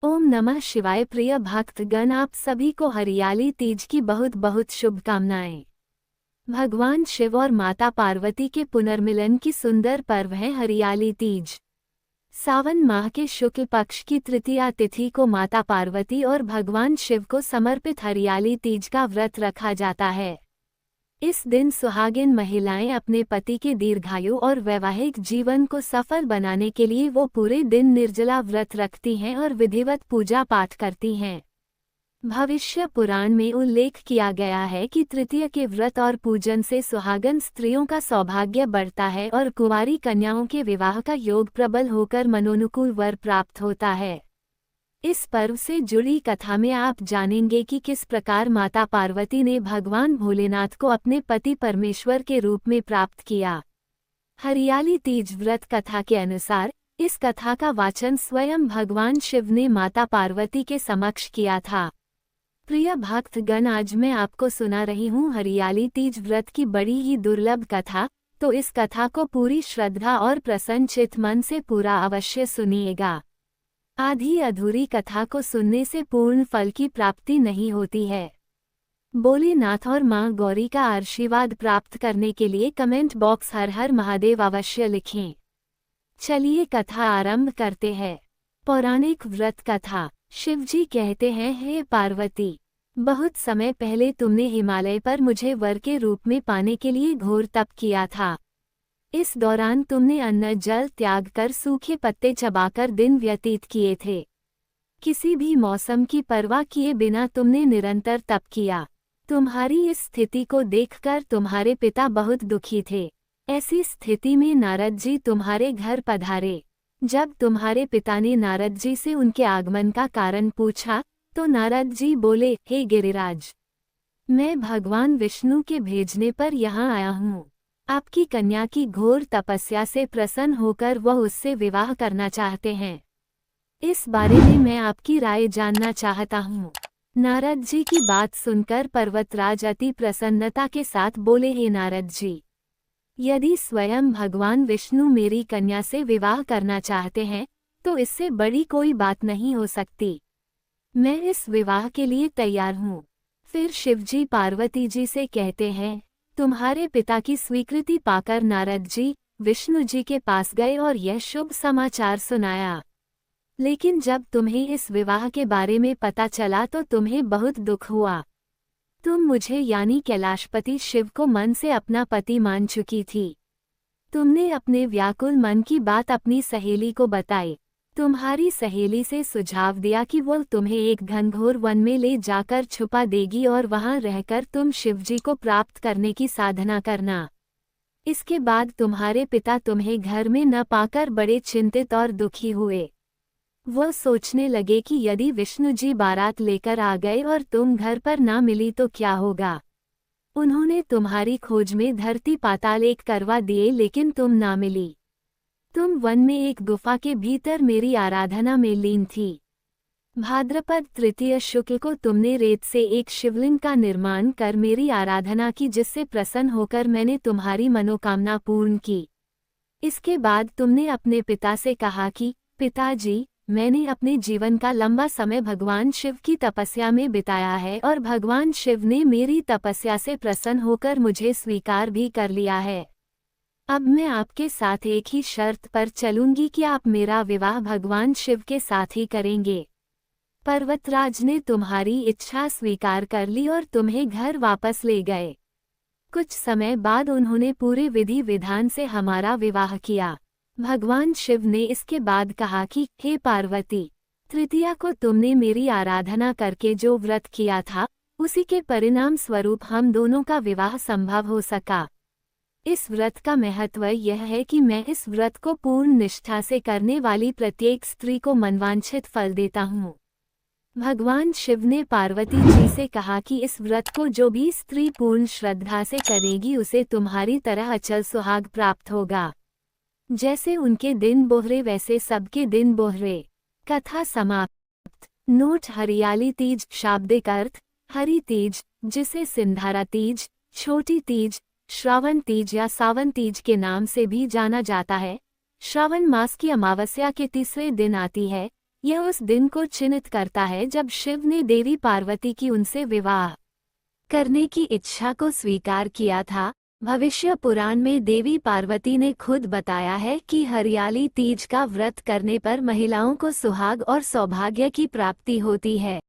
ओम नमः शिवाय। प्रिय भक्तगण, आप सभी को हरियाली तीज की बहुत बहुत शुभकामनाएं। भगवान शिव और माता पार्वती के पुनर्मिलन की सुंदर पर्व है हरियाली तीज। सावन माह के शुक्ल पक्ष की तृतीया तिथि को माता पार्वती और भगवान शिव को समर्पित हरियाली तीज का व्रत रखा जाता है। इस दिन सुहागिन महिलाएं अपने पति के दीर्घायु और वैवाहिक जीवन को सफल बनाने के लिए वो पूरे दिन निर्जला व्रत रखती हैं और विधिवत पूजा पाठ करती हैं। भविष्य पुराण में उल्लेख किया गया है कि तृतीया के व्रत और पूजन से सुहागन स्त्रियों का सौभाग्य बढ़ता है और कुंवारी कन्याओं के विवाह का योग प्रबल होकर मनोनुकूल वर प्राप्त होता है। इस पर्व से जुड़ी कथा में आप जानेंगे कि किस प्रकार माता पार्वती ने भगवान भोलेनाथ को अपने पति परमेश्वर के रूप में प्राप्त किया। हरियाली तीज व्रत कथा के अनुसार इस कथा का वाचन स्वयं भगवान शिव ने माता पार्वती के समक्ष किया था। प्रिय भक्तगण, आज मैं आपको सुना रही हूँ हरियाली तीज व्रत की बड़ी ही दुर्लभ कथा, तो इस कथा को पूरी श्रद्धा और प्रसन्नचित्त मन से पूरा अवश्य सुनिएगा। आधी अधूरी कथा को सुनने से पूर्ण फल की प्राप्ति नहीं होती है। भोलेनाथ और मां गौरी का आशीर्वाद प्राप्त करने के लिए कमेंट बॉक्स हर हर महादेव अवश्य लिखें। चलिए कथा आरंभ करते हैं। पौराणिक व्रत कथा। शिवजी कहते हैं, हे पार्वती, बहुत समय पहले तुमने हिमालय पर मुझे वर के रूप में पाने के लिए घोर तप किया था। इस दौरान तुमने अन्न जल त्याग कर सूखे पत्ते चबाकर दिन व्यतीत किए थे। किसी भी मौसम की परवाह किए बिना तुमने निरंतर तप किया। तुम्हारी इस स्थिति को देखकर तुम्हारे पिता बहुत दुखी थे। ऐसी स्थिति में नारद जी तुम्हारे घर पधारे। जब तुम्हारे पिता ने नारद जी से उनके आगमन का कारण पूछा तो नारद जी बोले, हे गिरिराज, मैं भगवान विष्णु के भेजने पर यहाँ आया हूँ। आपकी कन्या की घोर तपस्या से प्रसन्न होकर वह उससे विवाह करना चाहते हैं। इस बारे में मैं आपकी राय जानना चाहता हूँ। नारद जी की बात सुनकर पर्वतराज अति प्रसन्नता के साथ बोले, हे नारद जी, यदि स्वयं भगवान विष्णु मेरी कन्या से विवाह करना चाहते हैं तो इससे बड़ी कोई बात नहीं हो सकती। मैं इस विवाह के लिए तैयार हूँ। फिर शिवजी पार्वती जी से कहते हैं, तुम्हारे पिता की स्वीकृति पाकर नारद जी विष्णु जी के पास गए और यह शुभ समाचार सुनाया। लेकिन जब तुम्हें इस विवाह के बारे में पता चला तो तुम्हें बहुत दुख हुआ। तुम मुझे यानी कैलाशपति शिव को मन से अपना पति मान चुकी थी। तुमने अपने व्याकुल मन की बात अपनी सहेली को बताई। तुम्हारी सहेली से सुझाव दिया कि वो तुम्हें एक घनघोर वन में ले जाकर छुपा देगी और वहां रहकर तुम शिवजी को प्राप्त करने की साधना करना। इसके बाद तुम्हारे पिता तुम्हें घर में न पाकर बड़े चिंतित और दुखी हुए। वह सोचने लगे कि यदि विष्णु जी बारात लेकर आ गए और तुम घर पर ना मिली तो क्या होगा। उन्होंने तुम्हारी खोज में धरती पाताल एक करवा दिए, लेकिन तुम ना मिली। तुम वन में एक गुफा के भीतर मेरी आराधना में लीन थी। भाद्रपद तृतीय शुक्ल को तुमने रेत से एक शिवलिंग का निर्माण कर मेरी आराधना की, जिससे प्रसन्न होकर मैंने तुम्हारी मनोकामना पूर्ण की। इसके बाद तुमने अपने पिता से कहा कि पिताजी, मैंने अपने जीवन का लंबा समय भगवान शिव की तपस्या में बिताया है और भगवान शिव ने मेरी तपस्या से प्रसन्न होकर मुझे स्वीकार भी कर लिया है। अब मैं आपके साथ एक ही शर्त पर चलूंगी कि आप मेरा विवाह भगवान शिव के साथ ही करेंगे। पर्वतराज ने तुम्हारी इच्छा स्वीकार कर ली और तुम्हें घर वापस ले गए। कुछ समय बाद उन्होंने पूरे विधि विधान से हमारा विवाह किया। भगवान शिव ने इसके बाद कहा कि हे पार्वती, तृतीया को तुमने मेरी आराधना करके जो व्रत किया था उसी के परिणाम स्वरूप हम दोनों का विवाह संभव हो सका। इस व्रत का महत्व यह है कि मैं इस व्रत को पूर्ण निष्ठा से करने वाली प्रत्येक स्त्री को मनवांछित फल देता हूँ। भगवान शिव ने पार्वती जी से कहा कि इस व्रत को जो भी स्त्री पूर्ण श्रद्धा से करेगी उसे तुम्हारी तरह अचल सुहाग प्राप्त होगा। जैसे उनके दिन बोहरे वैसे सबके दिन बोहरे। कथा समाप्त। नोट: हरियाली तीज शाब्दिक अर्थ हरि तीज, जिसे सिंधारा तीज, छोटी तीज, श्रावण तीज या सावन तीज के नाम से भी जाना जाता है, श्रावण मास की अमावस्या के तीसरे दिन आती है। यह उस दिन को चिन्हित करता है जब शिव ने देवी पार्वती की उनसे विवाह करने की इच्छा को स्वीकार किया था। भविष्य पुराण में देवी पार्वती ने खुद बताया है कि हरियाली तीज का व्रत करने पर महिलाओं को सुहाग और सौभाग्य की प्राप्ति होती है।